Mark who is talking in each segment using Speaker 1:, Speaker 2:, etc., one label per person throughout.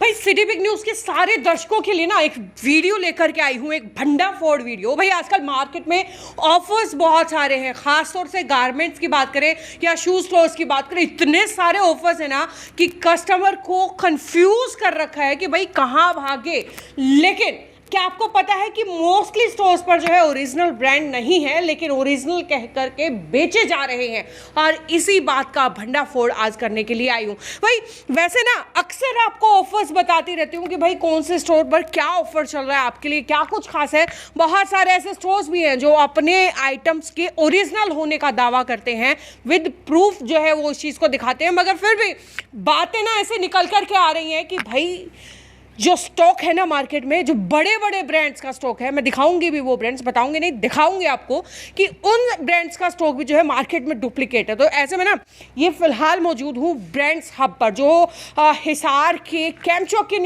Speaker 1: भाई city big news के सारे दर्शकों के लिए ना एक वीडियो लेकर के आई हूँ, एक भंडाफोड़ वीडियो। भाई आजकल मार्केट में ऑफर्स बहुत सारे हैं, खासतौर से गारमेंट्स की बात करें या शूज स्टोर्स की बात करें, इतने सारे ऑफर्स हैं ना कि कस्टमर को कंफ्यूज कर रखा है कि भाई कहाँ भागे। लेकिन क्या आपको पता है कि मोस्टली स्टोर्स पर जो है ओरिजिनल ब्रांड नहीं है, लेकिन ओरिजिनल कह करके बेचे जा रहे हैं। और इसी बात का भंडाफोड़ आज करने के लिए आई हूँ। भाई वैसे ना अक्सर आपको ऑफर्स बताती रहती हूँ कि भाई कौन से स्टोर पर क्या ऑफर चल रहा है, आपके लिए क्या कुछ खास है। बहुत सारे ऐसे स्टोर्स भी हैं जो अपने आइटम्स के ओरिजिनल होने का दावा करते हैं, विद प्रूफ जो है वो उस चीज़ को दिखाते हैं, मगर फिर भी बातें ना ऐसे निकल कर के आ रही हैं कि भाई जो स्टॉक है ना मार्केट में, जो बड़े बड़े ब्रांड्स का स्टॉक है, मैं दिखाऊंगी भी वो ब्रांड्स, बताऊंगी नहीं, दिखाऊंगी आपको कि उन ब्रांड्स का स्टॉक भी जो है मार्केट में डुप्लीकेट है। तो ऐसे में ना ये फिलहाल मौजूद हूँ ब्रांड्स हब पर, जो हिसार के कैंप चौक के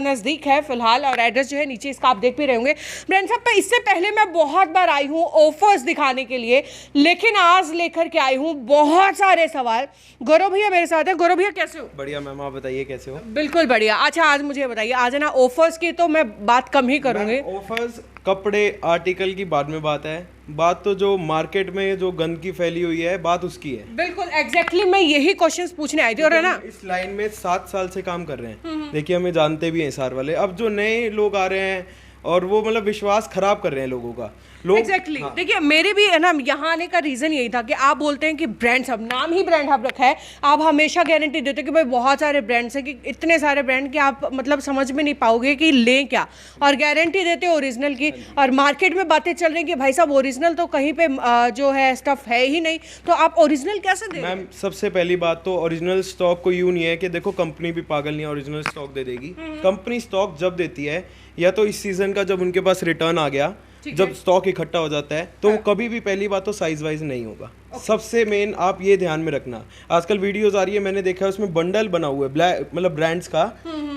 Speaker 1: नज़दीक है फिलहाल, और एड्रेस जो है नीचे इसका आप देख भी रहे होंगे। ब्रांड्स हब पर इससे पहले मैं बहुत बार आई हूँ ऑफर्स दिखाने के लिए, लेकिन आज लेकर के आई हूँ बहुत सारे सवाल। गौरव भैया मेरे साथ है। गौरव भैया कैसे हो?
Speaker 2: बढ़िया मैम, आप बताइए कैसे हो?
Speaker 1: बिल्कुल बढ़िया। अच्छा आज मुझे बताइए, आज है ना ऑफर्स की तो मैं बात कम ही करूंगी।
Speaker 2: ऑफर्स, कपड़े, आर्टिकल की बाद में बात है। बात तो जो मार्केट में जो गंदगी फैली हुई है, बात उसकी है।
Speaker 1: बिल्कुल एग्जैक्टली मैं यही क्वेश्चंस पूछने आई थी। और है ना
Speaker 2: इस लाइन में 7 साल से काम कर रहे हैं। देखिए हमें जानते भी हैं सार वाले। अब जो नए लोग आ रहे हैं और वो मतलब विश्वास खराब कर रहे हैं लोगों का। लोग
Speaker 1: एग्जैक्टली देखिए मेरे भी है ना यहाँ आने का रीजन यही था कि आप बोलते हैं कि ब्रांड हब, नाम ही ब्रांड हब रखा है, आप हमेशा गारंटी देते हो कि भाई बहुत सारे ब्रांड्स हैं, कि इतने सारे ब्रांड कि आप मतलब समझ में नहीं पाओगे कि लें क्या, और गारंटी देते हो ओरिजिनल की। और मार्केट में बातें चल रही कि भाई साहब ओरिजिनल तो कहीं पे जो है स्टफ है ही नहीं, तो आप ओरिजिनल कैसे दे?
Speaker 2: मैम सबसे पहली बात तो ओरिजिनल स्टॉक को यूं नहीं है कि देखो कंपनी भी पागल नहीं है, ओरिजिनल स्टॉक दे देगी। कंपनी स्टॉक जब देती है, या तो इस सीजन का जब उनके पास रिटर्न आ गया, जब स्टॉक इकट्ठा हो जाता है, तो कभी भी पहली बात तो साइज वाइज नहीं होगा। सबसे मेन आप ये ध्यान में रखना। आजकल वीडियोस आ रही है, मैंने देखा है उसमें बंडल बना हुआ है ब्लैक, मतलब ब्रांड्स का।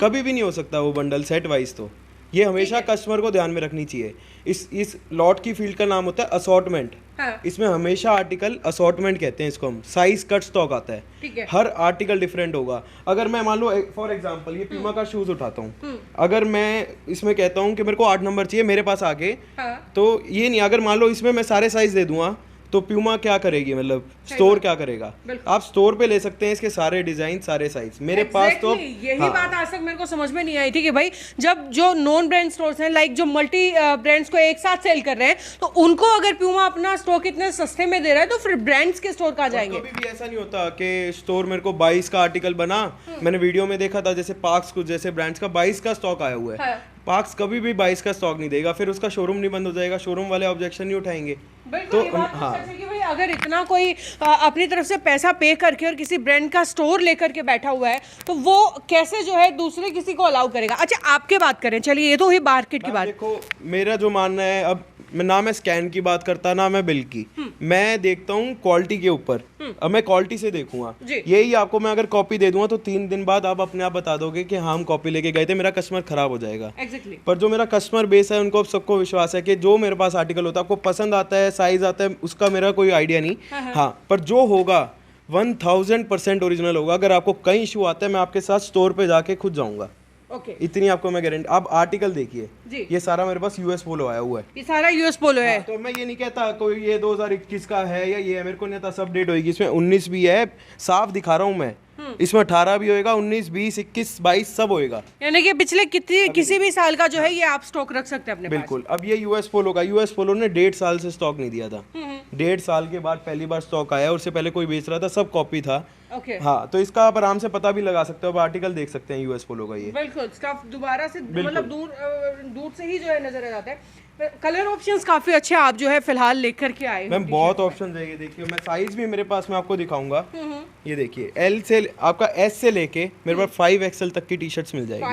Speaker 2: कभी भी नहीं हो सकता वो बंडल सेट वाइज। तो ये हमेशा कस्टमर को ध्यान में रखनी चाहिए। इस लॉट की फील्ड का नाम होता है असॉर्टमेंट। इसमें हमेशा आर्टिकल असॉर्टमेंट कहते हैं इसको हम। साइज कट स्टॉक आता है, हर आर्टिकल डिफरेंट होगा। अगर मैं मान लो फॉर एग्जांपल ये प्यूमा का शूज उठाता हूँ, अगर मैं इसमें कहता हूँ कि मेरे को 8 नंबर चाहिए मेरे पास आके, तो ये नहीं, अगर मान लो इसमें मैं सारे साइज दे दूंगा तो प्यूमा क्या करेगी, मतलब स्टोर क्या करेगा? आप स्टोर पे ले सकते हैं इसके सारे डिजाइन, सारे साइज। मेरे पास तो
Speaker 1: यही बात आज तक मेरे को समझ में नहीं आई थी कि भाई जब जो नॉन ब्रांड स्टोर्स हैं, लाइक जो मल्टी ब्रांड्स को एक साथ सेल कर रहे हैं, तो उनको अगर प्यूमा अपना स्टॉक इतने सस्ते में दे रहा है तो फिर ब्रांड्स के स्टोर कहाँ जाएंगे?
Speaker 2: कभी भी ऐसा नहीं होता कि स्टोर मेरे को 22 का आर्टिकल बना। मैंने वीडियो में देखा था जैसे पार्क्स कुछ जैसे ब्रांड्स का 22 का स्टॉक आया हुआ है। पार्क्स कभी भी 22 का स्टॉक नहीं देगा, फिर उसका शोरूम नहीं बंद हो जाएगा, शोरूम वाले ऑब्जेक्शन नहीं उठाएंगे।
Speaker 1: तो हाँ, कि भाई अगर इतना कोई अपनी तरफ से पैसा पे करके और किसी ब्रांड का स्टोर लेकर के बैठा हुआ है, तो वो कैसे जो है दूसरे किसी को अलाउ करेगा? अच्छा आपके बात करें, चलिए ये तो हुई मार्केट की बात।
Speaker 2: देखो मेरा जो मानना है, अब ना मैं स्कैन की बात करता ना मैं बिल की, मैं देखता हूँ क्वालिटी के ऊपर। अब मैं क्वालिटी से देखूंगा। यही आपको मैं अगर कॉपी दे दूंगा तो 3 दिन बाद आप अपने आप बता दोगे कि हाँ हम कॉपी लेके गए थे, मेरा कस्टमर खराब हो जाएगा। पर जो मेरा कस्टमर बेस है, उनको सबको विश्वास है कि जो मेरे पास आर्टिकल होता है आपको पसंद आता है, साइज आता है, उसका मेरा कोई आइडिया नहीं। हाँ पर जो होगा 1000% ओरिजिनल होगा। अगर आपको कहीं इशू आता है, मैं आपके साथ स्टोर पे जाके खुद जाऊंगा। इतनी आपको मैं गारंटी। आप आर्टिकल देखिए, ये सारा मेरे पास यूएस पोलो आया हुआ है।
Speaker 1: ये सारा यूएस पोलो है।
Speaker 2: तो मैं ये नहीं कहता कोई ये 2021 का है या ये है, मेरे को नहीं पता, सब अपडेट होगी। इसमें 19 भी है, साफ दिखा रहा हूँ मैं। इसमें 18 भी होएगा, 19, 20, 21, 22 सब होएगा।
Speaker 1: यानी कि पिछले किसी भी साल का जो है ये आप स्टॉक रख सकते हैं अपने पास।
Speaker 2: बिल्कुल। अब ये यूएस पोलो का, यूएस पोलो ने 1.5 साल से स्टॉक नहीं दिया था। 1.5 साल के बाद पहली बार स्टॉक आया, उससे पहले कोई बेच रहा था, सब कॉपी था। हाँ तो इसका आप आराम से पता भी लगा सकते हो, आप आर्टिकल देख सकते हैं यूएस पोलो का। ये
Speaker 1: बिल्कुल स्टफ दोबारा से मतलब दूर से ही जो है नजर आ जाता है। कलर ऑप्शंस काफी अच्छे आप जो है फिलहाल लेकर के आए।
Speaker 2: मैम बहुत ऑप्शन है, ये देखिए। मैं साइज भी मेरे पास मैं आपको दिखाऊंगा। ये देखिए एल से आपका एस से लेके मेरे पास 5XL तक की टी शर्ट्स मिल जाएगी।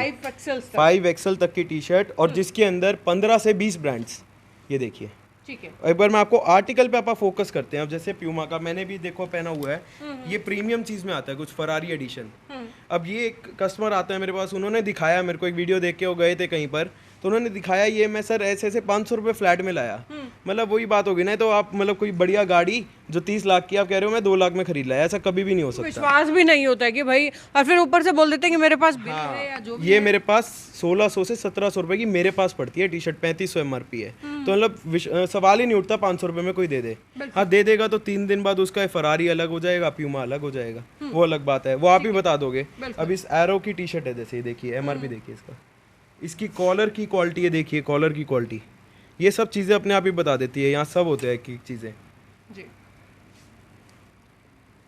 Speaker 2: 5XL तक की टी शर्ट, और जिसके अंदर 15 से 20 ब्रांड्स। ये देखिए
Speaker 1: ठीक है।
Speaker 2: एक बार मैं आपको आर्टिकल पे आप फोकस करते हैं। अब जैसे प्यूमा का मैंने भी देखो पहना हुआ है, ये प्रीमियम चीज में आता है, कुछ फरारी एडिशन। अब ये एक कस्टमर आता है मेरे पास, उन्होंने दिखाया मेरे को, एक वीडियो देख के वो गए थे कहीं पर, तो उन्होंने दिखाया ये मैं सर ऐसे ऐसे 500 रुपये फ्लैट में लाया। मतलब वही बात होगी ना, तो आप मतलब कोई बढ़िया गाड़ी जो 30 लाख की आप कह रहे हो मैं 2 लाख में खरीद लाया, ऐसा कभी भी नहीं हो सकता।
Speaker 1: विश्वास भी नहीं होता है कि भाई, और फिर ऊपर से बोल देते हैं कि मेरे पास बिल है या जो भी
Speaker 2: ये मेरे पास 1600 से 1700 रुपए की मेरे पास पड़ती है टी शर्ट, 3500 MRP है, तो मतलब सवाल ही नहीं उठता 500 रुपए में कोई दे दे। हाँ दे देगा तो 3 दिन बाद उसका फरारी अलग हो जाएगा, प्यूमा अलग हो जाएगा, वो अलग बात है, वो आप ही बता दोगे। अब इस एरो की टी शर्ट है, जैसे ये देखिए MRP देखिए इसका, इसकी कॉलर की क्वालिटी है, देखिए कॉलर की क्वालिटी, ये सब चीज़ें अपने आप ही बता देती है, यहाँ सब होते हैं की चीज़ें
Speaker 1: जी।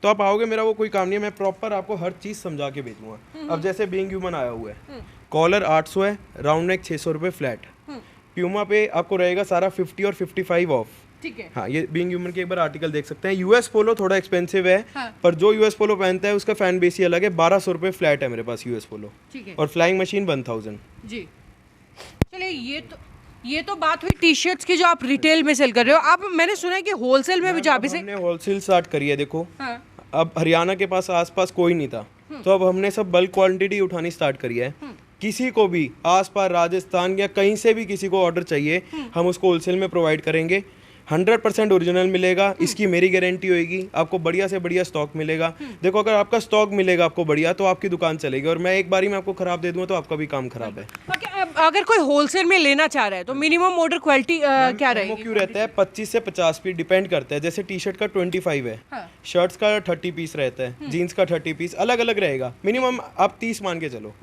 Speaker 2: तो आप आओगे, मेरा वो कोई काम नहीं है, मैं प्रॉपर आपको हर चीज़ समझा के भेजूंगा। अब जैसे बीइंग ह्यूमन आया हुआ है, कॉलर 800 है, राउंड नेक 600 रुपये फ्लैट, प्यूमा पे आपको रहेगा सारा 50 और 55 ऑफ।
Speaker 1: ठीक है।
Speaker 2: हाँ ये बीइंग ह्यूमन के एक बार आर्टिकल देख सकते हैं। यूएस पोलो थोड़ा एक्सपेंसिव है,
Speaker 1: हाँ।
Speaker 2: पर जो यूएस पोलो पहनता है उसका फैन बेस ही अलग है। 1200 रुपये फ्लैट है मेरे पास यूएस पोलो,
Speaker 1: ठीक है।
Speaker 2: और फ्लाइंग मशीन 1000।
Speaker 1: जी चलिए, ये तो बात हुई टी शर्ट्स की जो आप रिटेल में सेल कर रहे हो। आप, मैंने सुना है कि होलसेल में भी जो आप इसे,
Speaker 2: हमने होलसेल स्टार्ट करी है, देखो
Speaker 1: हाँ।
Speaker 2: अब हरियाणा के पास आसपास कोई नहीं था, तो अब हमने सब बल्क क्वांटिटी उठानी स्टार्ट करी है। किसी को भी आसपास राजस्थान या कहीं से भी किसी को ऑर्डर चाहिए, हम उसको होलसेल में प्रोवाइड करेंगे। 100% ओरिजिनल मिलेगा, इसकी मेरी गारंटी होगी। आपको बढ़िया से बढ़िया स्टॉक मिलेगा। देखो अगर आपका स्टॉक मिलेगा आपको बढ़िया, तो आपकी दुकान चलेगी, और मैं एक बारी में आपको खराब दे दूंगा तो आपका भी काम खराब है।
Speaker 1: अगर कोई होलसेल में लेना चाह रहा है तो मिनिमम ऑर्डर क्वालिटी क्या
Speaker 2: वो
Speaker 1: रहेगी?
Speaker 2: क्यों रहता है 25 से 50 पीस, डिपेंड करता है। जैसे टी शर्ट का 25 है,
Speaker 1: हाँ।
Speaker 2: शर्ट्स का 30 पीस रहता है, जीन्स का 30 पीस, अलग अलग रहेगा। मिनिमम आप 30 मान के चलो,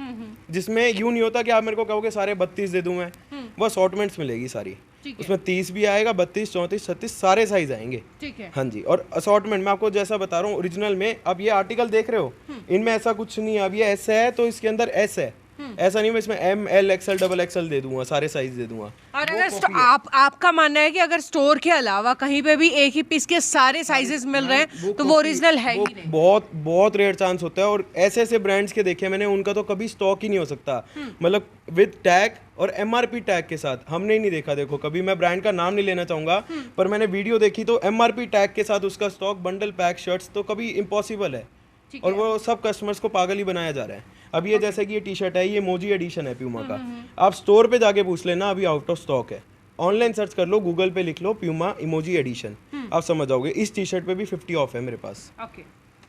Speaker 2: जिसमें यूं नहीं होता कि आप मेरे को कहोगे सारे 32 दे दूं मैं, वो असॉर्टमेंट्स मिलेगी सारी, उसमें 30 भी आएगा, 32, 34, 36 सारे साइज आएंगे।
Speaker 1: ठीक है।
Speaker 2: हाँ जी, और असॉर्टमेंट में आपको जैसा बता रहा हूँ ओरिजिनल में, अब ये आर्टिकल देख रहे हो, इनमें ऐसा कुछ नहीं है। अब ये एस है तो इसके अंदर एस है, ऐसा नहीं मैं इसमें M, L, XL, XXL दे दूंगा, सारे साइज दे दूंगा।
Speaker 1: और अगर आपका मानना है कि अगर स्टोर के अलावा कहीं पे भी एक ही पीस के सारे साइजेस मिल रहे हैं तो वो ओरिजिनल है ही नहीं?
Speaker 2: बहुत बहुत रेयर चांस होता है, और ऐसे ऐसे ब्रांड्स के देखे मैंने, उनका तो कभी स्टॉक ही नहीं हो सकता, मतलब विद टैग और MRP टैग के साथ हमने ही नहीं देखा। देखो कभी, मैं ब्रांड का नाम नहीं लेना चाहूंगा, पर मैंने वीडियो देखी तो MRP टैग के साथ उसका स्टॉक, बंडल पैक शर्ट्स तो कभी इम्पॉसिबल है, और वो सब कस्टमर्स को पागल ही बनाया जा रहा है। अब ये जैसे कि ये टी शर्ट है, ये मोजी एडिशन है प्यूमा का, आप स्टोर पे जाके पूछ लेना, अभी आउट ऑफ स्टॉक है। ऑनलाइन सर्च कर लो, गूगल पे लिख लो प्यूमा इमोजी एडिशन, आप समझ जाओगे। इस टी शर्ट पे भी 50 ऑफ है मेरे पास।
Speaker 1: ओके।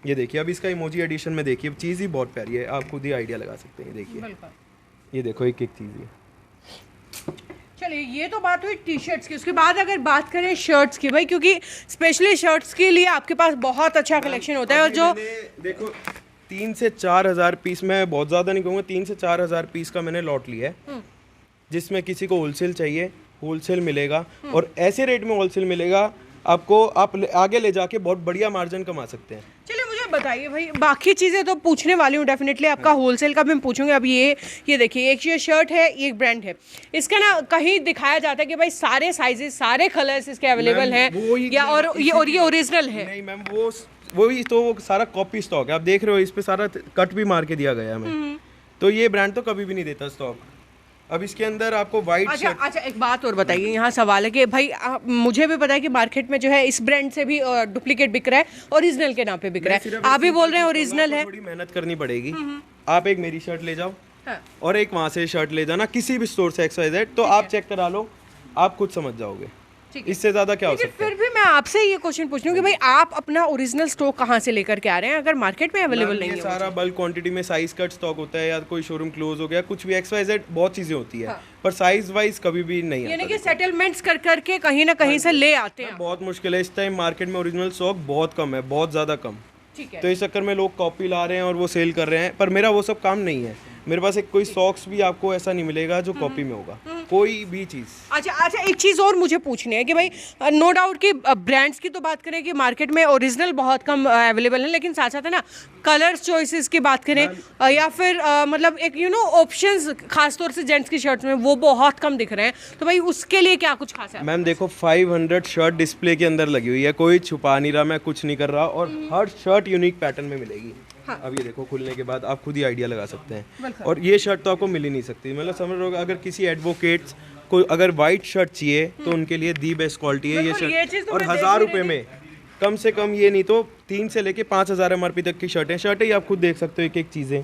Speaker 2: ये देखिए, अब इसका इमोजी एडिशन में देखिए, चीज़ ही बहुत प्यारी है, आप खुद ही आइडिया लगा सकते हैं। देखिए ये देखो, एक एक चीज़ है।
Speaker 1: चलिए, ये तो बात हुई टी शर्ट्स की। उसके बाद अगर बात करें शर्ट्स की, भाई क्योंकि स्पेशली शर्ट्स के लिए आपके पास बहुत अच्छा कलेक्शन होता है, और जो
Speaker 2: देखो 3 से 4 हज़ार पीस, मैं बहुत ज़्यादा नहीं कहूँगा, 3 से 4 हज़ार पीस का मैंने लॉट लिया है, जिसमें किसी को होलसेल चाहिए होलसेल मिलेगा, और ऐसे रेट में होलसेल मिलेगा आपको, आप आगे ले जाके बहुत बढ़िया मार्जिन कमा सकते हैं।
Speaker 1: चलिए मुझे बताइए भाई, बाकी चीज़ें तो पूछने वाली हूँ डेफिनेटली, आपका होलसेल का भी मैं पूछूंगी। अब ये देखिए, एक ये शर्ट है, एक ब्रांड है, इसका ना कहीं दिखाया जाता है कि भाई सारे साइजेस सारे कलर्स इसके अवेलेबल हैं, या और ये ओरिजिनल है?
Speaker 2: नहीं मैम, वही तो वो सारा कॉपी स्टॉक है, आप देख रहे हो, इस पे सारा कट भी मार के दिया गया है हमें, तो ये ब्रांड तो कभी भी नहीं देता स्टॉक। अब इसके अंदर आपको वाइट
Speaker 1: अच्छा, एक बात और बताइए, यहाँ सवाल है कि भाई मुझे भी पता है कि मार्केट में जो है इस ब्रांड से भी डुप्लीकेट बिक रहा है, ओरिजिनल के नाम पे बिक रहा है, आप भी बोल रहे हैं ओरिजिनल है।
Speaker 2: थोड़ी मेहनत करनी पड़ेगी, आप एक मेरी शर्ट ले जाओ,
Speaker 1: हाँ।
Speaker 2: और एक वहाँ से शर्ट ले जाना, किसी भी स्टोर से XYZ, तो आप चेक करा लो, आप खुद समझ जाओगे, इससे ज्यादा क्या हो सकता है।
Speaker 1: फिर भी मैं आपसे ये क्वेश्चन पूछ रही हूँ कि भाई आप अपना ओरिजिनल स्टॉक कहाँ से लेकर के आ रहे हैं, अगर मार्केट में अवेलेबल नहीं है?
Speaker 2: सारा बल्क क्वांटिटी में साइज कट स्टॉक होता है, या कोई शोरूम क्लोज हो गया, कुछ भी XYZ, बहुत चीजें होती है, पर साइज वाइज कभी भी नहीं
Speaker 1: यानी कि सेटलमेंट्स कर करके कहीं ना कहीं से ले आते हैं।
Speaker 2: बहुत मुश्किल है, इस टाइम मार्केट में ओरिजिनल स्टॉक बहुत कम है, बहुत ज्यादा कम।
Speaker 1: ठीक है।
Speaker 2: तो इस चक्कर में लोग कॉपी ला रहे हैं और वो सेल कर रहे हैं, पर मेरा वो सब काम नहीं है। मेरे पास एक कोई सॉक्स भी आपको ऐसा नहीं मिलेगा जो कॉपी में होगा, कोई भी चीज़।
Speaker 1: अच्छा, एक चीज़ और मुझे पूछनी है कि भाई नो डाउट कि ब्रांड्स की तो बात करें कि मार्केट में ओरिजिनल बहुत कम अवेलेबल है, लेकिन साथ साथ है ना कलर्स चॉइसेस की बात करें, या फिर मतलब एक ऑप्शंस, खासतौर से जेंट्स की शर्ट्स में वो बहुत कम दिख रहे हैं, तो भाई उसके लिए क्या कुछ खास है?
Speaker 2: मैम देखो 500 शर्ट डिस्प्ले के अंदर लगी हुई है, कोई छुपा नहीं रहा, मैं कुछ नहीं कर रहा, और हर शर्ट यूनिक पैटर्न में मिलेगी। हाँ। अब ये देखो, खुलने के बाद आप खुद ही आइडिया लगा सकते हैं, और ये शर्ट तो आपको मिल ही नहीं सकती, मतलब समझ रहे हो। अगर किसी एडवोकेट्स को अगर वाइट शर्ट चाहिए तो उनके लिए दी बेस्ट क्वालिटी है ये शर्ट, और 1000 रुपये में कम से कम, ये नहीं तो 3 से लेके 5000 MRP तक की शर्टें ही आप खुद देख सकते हो, एक एक चीज़ें।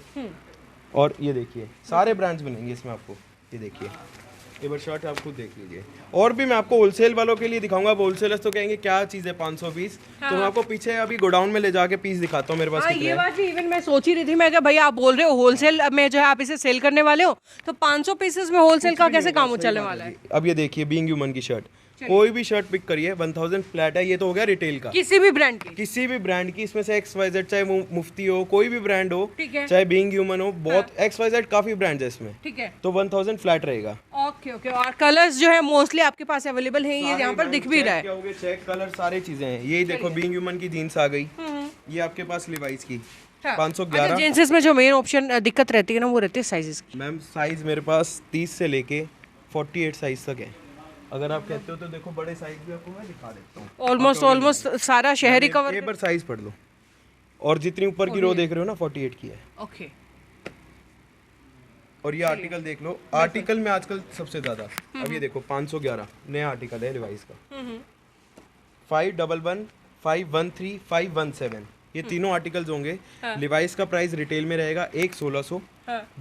Speaker 2: और ये देखिए सारे ब्रांड्स मिलेंगे इसमें आपको, ये देखिए ये बार शर्ट आप खुद देख लीजिए। और भी मैं आपको होलसेल वालों के लिए दिखाऊंगा। होलसेलर्स तो कहेंगे क्या चीज़ है 500 पीस, तो मैं आपको पीछे अभी गोडाउन में ले जाके पीस दिखाता हूँ मेरे पास कितने
Speaker 1: ये
Speaker 2: हैं।
Speaker 1: बात भी इवन मैं सोच ही रही थी, मैं क्या भैया आप बोल रहे हो होलसेल में जो है आप इसे सेल करने वाले हो, तो 500 पीसेस में होलसेल का कैसे काम चलने वाला है?
Speaker 2: अब ये देखिए बीइंग ह्यूमन की शर्ट, कोई भी शर्ट पिक करिए 1000 फ्लैट है। ये तो हो गया रिटेल का,
Speaker 1: किसी भी ब्रांड की,
Speaker 2: किसी भी ब्रांड की, इसमें से XYZ चाहे मुफ्ती हो, कोई भी ब्रांड हो,
Speaker 1: ठीक है।
Speaker 2: चाहे बीइंग ह्यूमन हो, बहुत XYZ काफी ब्रांड्स है इसमें,
Speaker 1: ठीक है।
Speaker 2: तो 1000 फ्लैट रहेगा।
Speaker 1: Okay okay. और कलर्स जो है मोस्टली आपके पास अवेलेबल हैं, ये यहाँ पर दिख भी रहा है।
Speaker 2: क्या हो गया, चेक कलर सारी चीजें हैं। यही देखो बीइंग ह्यूमन की जीन्स आ गई, ये आपके पास लिवाइस की 511।
Speaker 1: जींसेस में जो मेन ऑप्शन दिक्कत रहती है ना, वो रहती है साइजेस की।
Speaker 2: मैम साइज मेरे पास 30 से लेके 48 साइज तक है। अगर आप कहते हो तो देखो बड़े साइज भी आपको मैं दिखा देता हूँ।
Speaker 1: ऑलमोस्ट सारा शहर ही कवर।
Speaker 2: एक बार साइज पढ़ लो, और जितनी ऊपर की रो देख रहे हो ना 48 की है।
Speaker 1: ओके।
Speaker 2: और ये आर्टिकल देख लो, आर्टिकल में आजकल सबसे ज्यादा, अब ये देखो 511 नया आर्टिकल है लिवाइस का, 511, 513, 517, ये तीनों आर्टिकल्स होंगे। लिवाइस का प्राइस रिटेल में रहेगा 1600,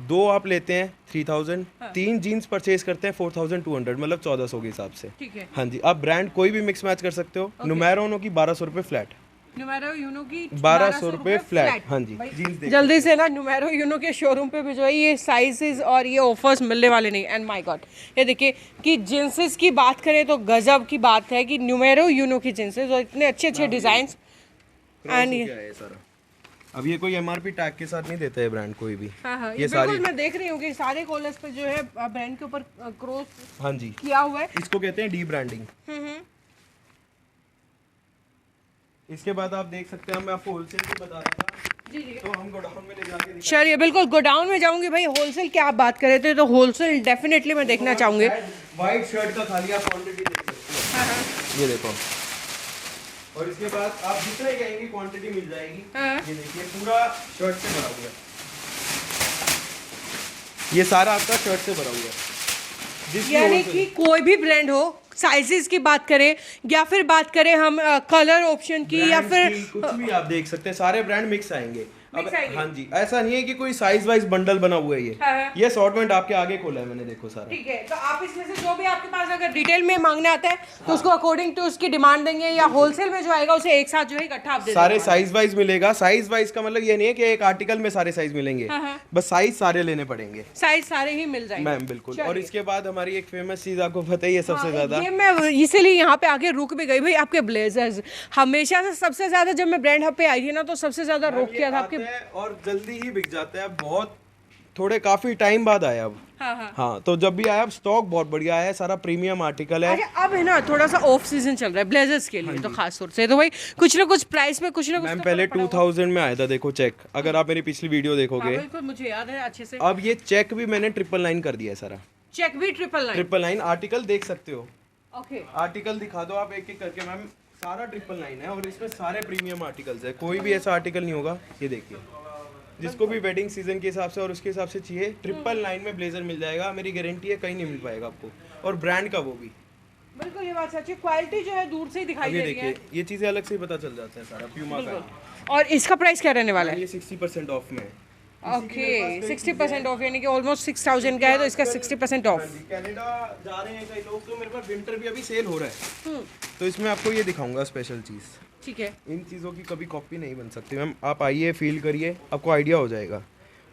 Speaker 2: दो आप लेते हैं 3000, तीन जीन्स परचेज करते हैं 4200, मतलब 1400 के हिसाब से।
Speaker 1: ठीक है।
Speaker 2: हाँ जी, आप ब्रांड कोई भी मिक्स मैच कर सकते हो। नुमेरो यूनो की 1200 रुपये फ्लैट,
Speaker 1: नुमेरो यूनो की
Speaker 2: 1200 रुपये फ्लैट। हाँ जी, जीन्स देख
Speaker 1: जल्दी से ना नुमेरो यूनो के शोरूम पे भी जो है ये साइजेस और ये ऑफर्स मिलने वाले नहीं। एंड माय गॉड, ये देखिए कि जींसेस की बात करें तो गजब की बात है कि नुमेरो यूनो की जींसेस और इतने अच्छे अच्छे डिजाइन। एंड
Speaker 2: ये सारा, अब ये कोई MRP टैग के साथ नहीं देता है ब्रांड कोई भी।
Speaker 1: हाँ,
Speaker 2: ये सारी
Speaker 1: बिल्कुल मैं देख रही हूँ कि सारे कॉलर्स पे जो है ब्रांड के ऊपर क्रॉस
Speaker 2: हाँ जी
Speaker 1: किया हुआ है।
Speaker 2: इसको कहते हैं डी ब्रांडिंग। इसके बाद आप देख सकते हैं, मैं आपको होलसेल भी बता रहा था,
Speaker 1: जी जी।
Speaker 2: तो हम गोडाउन में ले जाके
Speaker 1: चलिए बिल्कुल गोडाउन में जाऊंगी भाई। होलसेल क्या आप बात कर रहे थे, तो होलसेल डेफिनेटली मैं देखना चाहूंगी।
Speaker 2: व्हाइट शर्ट का खाली आप क्वांटिटी देख सकते हो, ये देखो। और इसके बाद आप जितने कहेंगे क्वांटिटी मिल जाएगी। ये देखिए पूरा शर्ट से भरा हुआ है, ये सारा आपका शर्ट से भरा हुआ है।
Speaker 1: यानी कि कोई भी ब्रांड हो, साइजेस की बात करें या फिर बात करें हम कलर ऑप्शन की या फिर
Speaker 2: कुछ भी आप देख सकते हैं, सारे ब्रांड मिक्स आएंगे। अब हाँ जी, ऐसा नहीं है कि कोई साइज वाइज बंडल बना हुआ है ये असॉर्टमेंट आपके आगे खोला है मैंने, देखो सारा।
Speaker 1: ठीक है, तो आप इसमें से जो भी आपके पास अगर डिटेल में मांगने आता है तो उसको अकॉर्डिंग टू उसकी डिमांड देंगे, या होलसेल में जो आएगा उसे एक साथ जो है इकट्ठा आप दे
Speaker 2: सारे साइज वाइज मिलेगा। साइज वाइज का मतलब ये नहीं है कि एक आर्टिकल में सारे साइज मिलेंगे, बस साइज सारे लेने पड़ेंगे,
Speaker 1: साइज सारे ही मिल जाएंगे
Speaker 2: मैम बिल्कुल। और इसके बाद हमारी एक फेमस चीज आपको पता ही है सबसे ज्यादा,
Speaker 1: ये मैं इसीलिए यहाँ पे आगे रुक भी गई भाई। आपके ब्लेजर्स हमेशा से सबसे ज्यादा, जब मैं ब्रांड हब पे आई थी ना तो सबसे ज्यादा रोक किया था आपके।
Speaker 2: और जल्दी ही बिक जाता है, बहुत थोड़े काफी टाइम बाद आया अब। हाँ, तो जब भी आया अब स्टॉक बहुत बढ़िया है, सारा प्रीमियम आर्टिकल है।
Speaker 1: अच्छा, अब है ना थोड़ा सा ऑफ सीजन चल रहा है ब्लेजर्स के लिए, तो खास तौर से तो भाई कुछ ना कुछ प्राइस में कुछ ना कुछ
Speaker 2: मैम
Speaker 1: तो
Speaker 2: पहले
Speaker 1: फर्क पड़ा होगा।
Speaker 2: 2000 में आया था, देखो चेक, अगर आप मेरी पिछली वीडियो देखोगे।
Speaker 1: बिल्कुल मुझे याद है अच्छे से।
Speaker 2: अब ये चेक भी मैंने 999 कर दिया है सारा,
Speaker 1: चेक भी 999।
Speaker 2: 999 आर्टिकल देख सकते हो,
Speaker 1: ओके।
Speaker 2: आर्टिकल दिखा दो आप एक एक करके मैम, सारा 999 है और इसमें सारे प्रीमियम आर्टिकल्स है, कोई भी ऐसा आर्टिकल नहीं होगा। ये देखिए, जिसको भी वेडिंग सीजन के हिसाब से और उसके हिसाब से चाहिए 999 में ब्लेजर मिल जाएगा, मेरी गारंटी है, कहीं नहीं मिल पाएगा आपको, और ब्रांड का वो भी।
Speaker 1: बिल्कुल ये बात सच है, क्वालिटी जो है दूर से ही दिखाई दे
Speaker 2: ये
Speaker 1: रही है।
Speaker 2: देखिए, ये चीजें अलग से ही पता चल जाता है सारा प्यूमा का।
Speaker 1: और इसका प्राइस क्या रहने वाला है?
Speaker 2: ये 60% ऑफ में है।
Speaker 1: ओके, 60% ऑफ, यानी कि ऑलमोस्ट 6000 का है, तो इसका 60% ऑफ।
Speaker 2: कनाडा जा रहे हैं कई लोग, तो मेरे पास विंटर भी अभी सेल हो रहा है, तो इसमें आपको ये दिखाऊंगा स्पेशल चीज़।
Speaker 1: ठीक है।
Speaker 2: इन चीज़ों की कभी कॉपी नहीं बन सकती मैम, आप आइए फील करिए, आपको आइडिया हो जाएगा।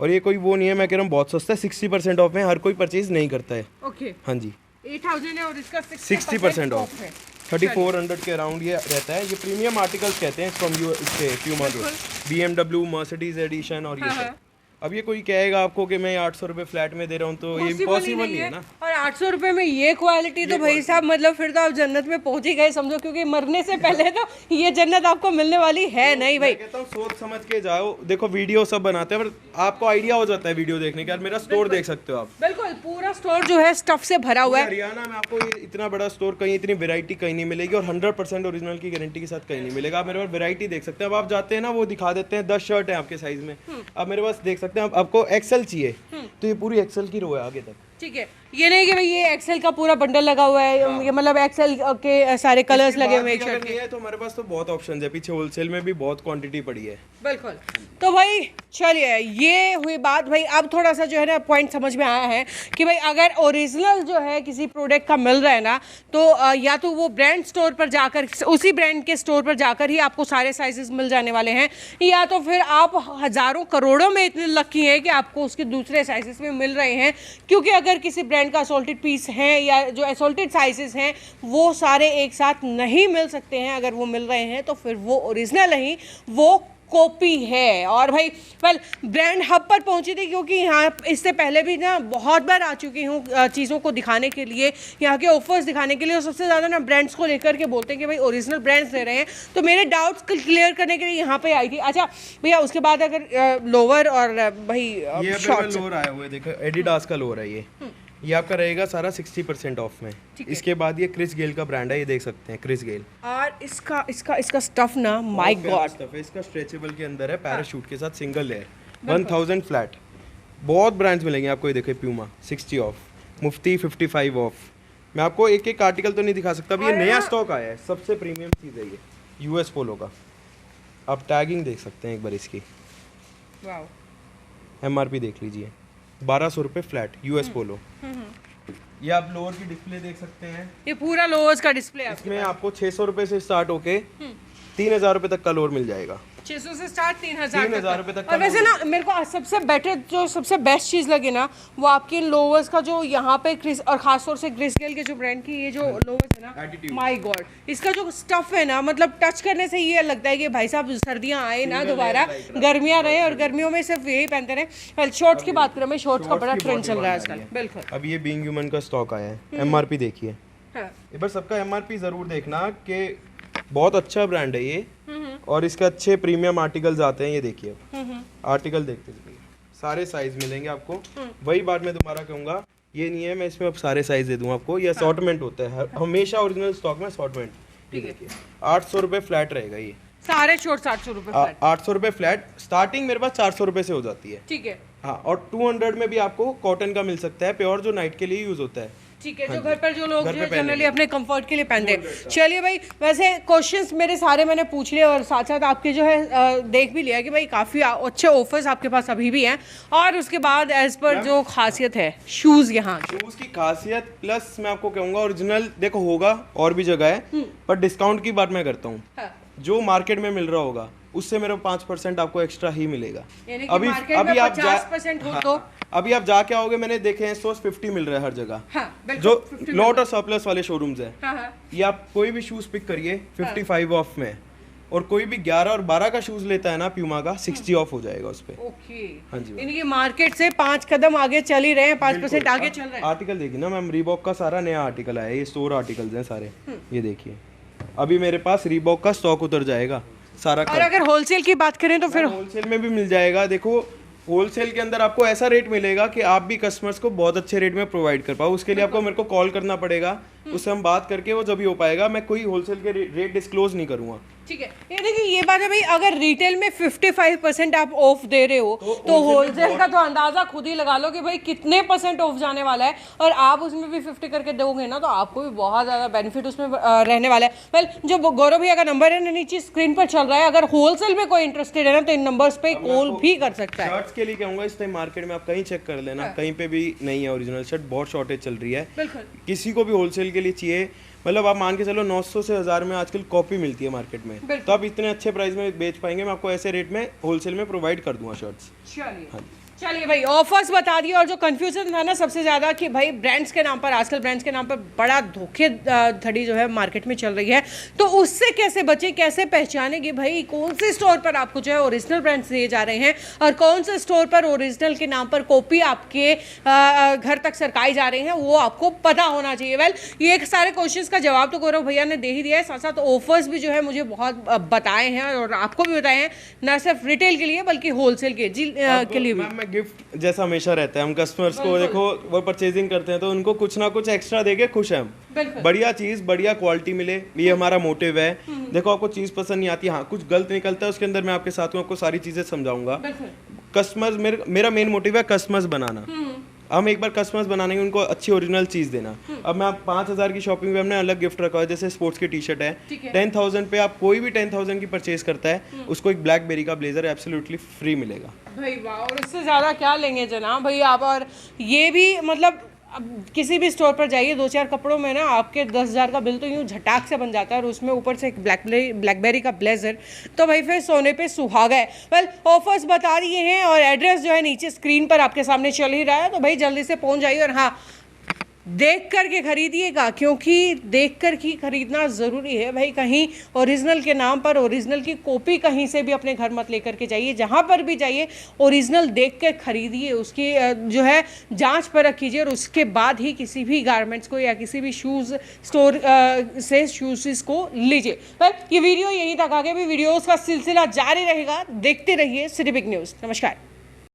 Speaker 2: और ये कोई वो नहीं है, मैं कह रहा हूँ बहुत सस्ता है, 60% ऑफ में हर कोई परचेज नहीं करता है।
Speaker 1: ओके।
Speaker 2: हाँ जी,
Speaker 1: 8000 है और इसका
Speaker 2: 60% ऑफ है, 3400 के अराउंड ये रहता है। ये प्रीमियम आर्टिकल्स कहते हैं फ्रॉम यू इसके प्यूमा के, BMW, मर्सिडीज एडिशन और ये सब। अब ये कोई कहेगा आपको कि मैं 800 रुपये फ्लैट में दे रहा हूँ, तो ये इम्पॉसिबल नहीं है ना।
Speaker 1: और 800 रुपये में ये क्वालिटी, तो भाई साहब मतलब फिर तो आप जन्नत में पहुंच ही गए समझो, क्योंकि मरने से पहले तो ये जन्नत आपको मिलने वाली है नहीं भाई।
Speaker 2: मैं कहता हूँ सोच समझ के जाओ, देखो वीडियो सब बनाते हैं पर आपको आइडिया हो जाता है वीडियो देखने के बाद। मेरा स्टोर देख सकते हो आप,
Speaker 1: बिल्कुल पूरा स्टोर जो है स्टफ से भरा हुआ है।
Speaker 2: हरियाणा में आपको ये इतना बड़ा स्टोर कहीं इतनी वैरायटी कहीं नहीं मिलेगी, और 100% ओरिजिनल की गारंटी के साथ कहीं नहीं मिलेगा। आप मेरे पास वैरायटी देख सकते हैं, अब आप जाते हैं ना वो दिखा देते हैं 10 शर्ट है आपके साइज में, आप मेरे पास देख सकते हैं। आपको एक्सेल चाहिए तो ये पूरी एक्सेल की रो है आगे तक,
Speaker 1: ठीक है, ये नहीं कि भाई ये एक्सेल का पूरा बंडल लगा हुआ है, ये मतलब एक्सेल के सारे कलर्स लगे हुए हैं एक
Speaker 2: अगर
Speaker 1: शर्ट
Speaker 2: नहीं है तो हमारे पास तो बहुत ऑप्शंस है, पीछे होलसेल में भी बहुत क्वांटिटी पड़ी है।
Speaker 1: बिल्कुल। तो भाई चलिए, ये हुई बात। भाई अब थोड़ा सा जो है ना पॉइंट समझ में आया है कि भाई अगर ओरिजिनल जो है किसी प्रोडक्ट का मिल रहा है ना, तो या तो वो ब्रांड स्टोर पर जाकर, उसी ब्रांड के स्टोर पर जाकर ही आपको सारे साइजेस मिल जाने वाले हैं, या तो फिर आप हज़ारों करोड़ों में इतने लकी हैं कि आपको उसके दूसरे साइजेस में मिल रहे हैं। क्योंकि अगर किसी ब्रांड का असॉल्टेड पीस है या जो असॉल्टेड साइजेस हैं वो सारे एक साथ नहीं मिल सकते हैं, अगर वो मिल रहे हैं तो फिर वो ओरिजिनल नहीं, वो कॉपी है। और भाई वेल, ब्रांड हब पर पहुंची थी क्योंकि यहाँ इससे पहले भी ना बहुत बार आ चुकी हूँ चीज़ों को दिखाने के लिए, यहाँ के ऑफर्स दिखाने के लिए, और सबसे ज़्यादा ना ब्रांड्स को लेकर के बोलते हैं कि भाई ओरिजिनल ब्रांड्स दे रहे हैं, तो मेरे डाउट्स क्लियर करने के लिए यहाँ पे आई थी। अच्छा भैया, उसके बाद अगर लोअर और भाई
Speaker 2: ये
Speaker 1: शॉर्ट्स,
Speaker 2: लोअर आया हुआ है, देखो एडिडास का लोअर है ये आपका रहेगा सारा 60% ऑफ में। इसके बाद ये क्रिस गेल का ब्रांड है, ये देख सकते हैं क्रिस गेल।
Speaker 1: और इसका स्टफ ना, माय गॉड,
Speaker 2: स्टफ है इसका, स्ट्रेचेबल के अंदर है, पैराशूट के साथ सिंगल लेयर, 1000 फ्लैट। बहुत ब्रांड्स मिलेंगे आपको, ये देखो प्यूमा 60 ऑफ, मुफ्ती 55 ऑफ। मैं आपको एक एक आर्टिकल तो नहीं दिखा सकता, अभी ये नया स्टॉक आया है, सबसे प्रीमियम चीज़ है ये, यूएस पोलो का। आप टैगिंग देख सकते हैं एक बार इसकी, एमआरपी देख लीजिए, 1200 रुपये फ्लैट, यूएस पोलो। ये आप लोअर की डिस्प्ले देख सकते हैं,
Speaker 1: ये पूरा लोअर्स का डिस्प्ले है।
Speaker 2: इसमें आपको 600 रुपये से स्टार्ट होके 3000 रुपये तक का लोअर मिल जाएगा।
Speaker 1: 600 से स्टार्ट 3000
Speaker 2: रुपये तक।
Speaker 1: और वैसे ना मेरे को सबसे बेटर, जो सबसे बेस्ट चीज़ लगी ना, वो आपके लोवर्स का जो यहाँ पे क्रिस, और खासतौर से ग्रिस गेल के जो ब्रांड की ये जो लोवर्स है ना, माय गॉड, इसका जो स्टफ है ना, मतलब टच करने से ये लगता है कि भाई साहब सर्दियाँ आए ना दोबारा, गर्मियाँ रहे, और गर्मियों में सिर्फ यही पहनते रहे। शॉर्ट्स की बात करें, मैं शॉर्ट्स का बड़ा ट्रेंड चल रहा है आजकल। बिल्कुल।
Speaker 2: अब ये बीइंग ह्यूमन का स्टॉक आया है, एमआरपी देखिए,
Speaker 1: हाँ।
Speaker 2: एक बार सबका एमआरपी जरूर देखना कि बहुत अच्छा ब्रांड है ये, और इसके अच्छे प्रीमियम आर्टिकल्स आते हैं। ये देखिए आर्टिकल देखते चलिए, सारे साइज मिलेंगे आपको। वही बात मैं दोबारा कहूँगा, ये नहीं है मैं इसमें अब सारे साइज दे दूँ आपको, ये असॉर्टमेंट होता है हमेशा ओरिजिनल स्टॉक में, असॉर्टमेंट। ये देखिए 800 रुपये फ्लैट रहेगा ये,
Speaker 1: सारे शॉर्ट्स 800 रुपये,
Speaker 2: 800 रुपये फ्लैट। स्टार्टिंग मेरे पास 400 रुपये से हो जाती है।
Speaker 1: ठीक है।
Speaker 2: हाँ, और 200 में भी आपको कॉटन का मिल सकता है, प्योर, जो नाइट के लिए यूज होता है।
Speaker 1: ठीक है, जो घर पर जो लोग जो जनरली अपने कंफर्ट के लिए पहनते हैं। चलिए भाई, वैसे क्वेश्चंस मेरे सारे मैंने पूछ लिए, और साथ साथ आपके जो है देख भी लिया कि भाई काफ़ी अच्छे ऑफर्स आपके पास अभी भी हैं। और उसके बाद एज पर जो खासियत है शूज़, यहाँ
Speaker 2: शूज़ की खासियत प्लस मैं आपको कहूँगा ओरिजिनल देखो होगा और भी जगह है, पर डिस्काउंट की बात मैं करता हूँ। जो मार्केट में मिल रहा होगा उससे मेरा 5% आपको एक्स्ट्रा ही मिलेगा। अभी आप 50% हो तो अभी आप जाके आओगे, मैंने देखे हैं स्टोर्स 50 मिल रहा है हर जगह। हाँ, जो लॉट और सरप्लस वाले शोरूम्स हैं। हाँ। ये आप कोई भी शूज पिक करिए 55 ऑफ में, और कोई भी 11 और 12 का शूज लेता है ना प्यूमा का, 60 ऑफ हो जाएगा उस पे।
Speaker 1: ओके।
Speaker 2: हाँ जी,
Speaker 1: इनकी मार्केट से 5 कदम आगे चल ही रहे हैं, 5% आगे चल रहे हैं।
Speaker 2: आर्टिकल देखिए ना मैम, रीबॉक का सारा नया आर्टिकल आया है, ये स्टोर आर्टिकल्स हैं सारे। ये देखिए अभी मेरे पास रीबॉक का स्टॉक उतर जाएगा सारा।
Speaker 1: और अगर होलसेल की बात करें तो फिर
Speaker 2: होलसेल में भी मिल जाएगा। देखो होलसेल के अंदर आपको ऐसा रेट मिलेगा कि आप भी कस्टमर्स को बहुत अच्छे रेट में प्रोवाइड कर पाओ। उसके लिए आपको मेरे को कॉल करना पड़ेगा, उससे हम बात करके वो जब ही हो पाएगा। मैं कोई होलसेल के रेट डिस्क्लोज नहीं करूंगा।
Speaker 1: ठीक है, ये देखिए ये बात है भाई, अगर रिटेल में 55% आप ऑफ दे रहे हो तो होलसेल का तो अंदाजा खुद ही लगा लो कि भाई कितने % ऑफ जाने वाला है। और आप उसमें भी 50 करके दोगे ना, तो आपको भी बहुत ज़्यादा बेनिफिट उसमें रहने वाला है। वेल, जो गौरव भैया का नंबर है ना नीचे स्क्रीन पर चल रहा है, अगर होलसेल में कोई इंटरेस्टेड है ना तो इन नंबर्स पे कॉल भी कर सकता है।
Speaker 2: शर्ट्स के लिए कहूँगा इस टाइम मार्केट में आप कहीं चेक कर लेना, कहीं पे भी नहीं है ओरिजिनल शर्ट, बहुत शॉर्टेज चल रही है। किसी को भी होलसेल के लिए चाहिए, मतलब आप मान के चलो 900 से 1000 में आजकल कॉपी मिलती है मार्केट में, तो आप इतने अच्छे प्राइस में बेच पाएंगे। मैं आपको ऐसे रेट में होलसेल में प्रोवाइड कर दूंगा शर्ट्स। चलिए भाई, ऑफर्स बता दिए। और जो कंफ्यूजन था ना सबसे ज़्यादा कि भाई ब्रांड्स के नाम पर, आजकल ब्रांड्स के नाम पर बड़ा धोखेधड़ी जो है मार्केट में चल रही है, तो उससे कैसे बचे, कैसे पहचाने कि भाई कौन से स्टोर पर आपको जो है ओरिजिनल ब्रांड्स दिए जा रहे हैं और कौन से स्टोर पर ओरिजिनल के नाम पर कॉपी आपके घर तक सरकाई जा रही हैं, वो आपको पता होना चाहिए। वेल, ये सारे क्वेश्चंस का जवाब तो गौरव भैया ने दे ही दिया है, साथ साथ ऑफर्स भी जो है मुझे बहुत बताए हैं और आपको भी बताए हैं, ना सिर्फ रिटेल के लिए बल्कि होलसेल के लिए भी। गिफ्ट जैसा हमेशा रहता है, हम कस्टमर्स को देखो वो परचेजिंग करते हैं तो उनको कुछ ना कुछ एक्स्ट्रा देके खुश हैं हम। बढ़िया चीज, बढ़िया क्वालिटी मिले, ये हमारा मोटिव है। देखो आपको चीज पसंद नहीं आती, हाँ कुछ गलत निकलता है उसके अंदर, मैं आपके साथ हूँ, आपको सारी चीजें समझाऊंगा। कस्टमर्स, मेरा मेन मोटिव है कस्टमर्स बनाना। हम एक बार कस्टमर्स बनाने उनको अच्छी ओरिजिनल चीज़ देना। अब मैं 5,000 की शॉपिंग पे हमने अलग गिफ्ट रखा है, जैसे स्पोर्ट्स की टी शर्ट है, 10,000 पे आप कोई भी 10,000 की परचेज करता है उसको एक ब्लैकबेरी का ब्लेजर एब्सोल्युटली फ्री मिलेगा।
Speaker 1: भाई वाह, और इससे ज़्यादा क्या लेंगे जनाब भाई आप। और ये भी मतलब अब किसी भी स्टोर पर जाइए, 2-4 कपड़ों में ना आपके 10,000 का बिल तो यूँ झटाक से बन जाता है, और उसमें ऊपर से एक ब्लैकबेरी का ब्लेजर, तो भाई फिर सोने पे सुहागा है। वेल ऑफर्स बता रही हैं और एड्रेस जो है नीचे स्क्रीन पर आपके सामने चल ही रहा है, तो भाई जल्दी से पहुंच जाइए। और हाँ, देख कर के खरीदिएगा, क्योंकि देख कर ही खरीदना ज़रूरी है भाई। कहीं ओरिजिनल के नाम पर ओरिजिनल की कॉपी कहीं से भी अपने घर मत लेकर के जाइए। जहाँ पर भी जाइए ओरिजिनल देख कर खरीदिए, उसकी जो है जांच परख कीजिए, और उसके बाद ही किसी भी गारमेंट्स को या किसी भी शूज़ स्टोर से शूज़ को लीजिए। पर ये वीडियो यहीं तक, आगे भी वीडियोज़ का सिलसिला जारी रहेगा, देखते रहिए सिटी बिग न्यूज़। नमस्कार।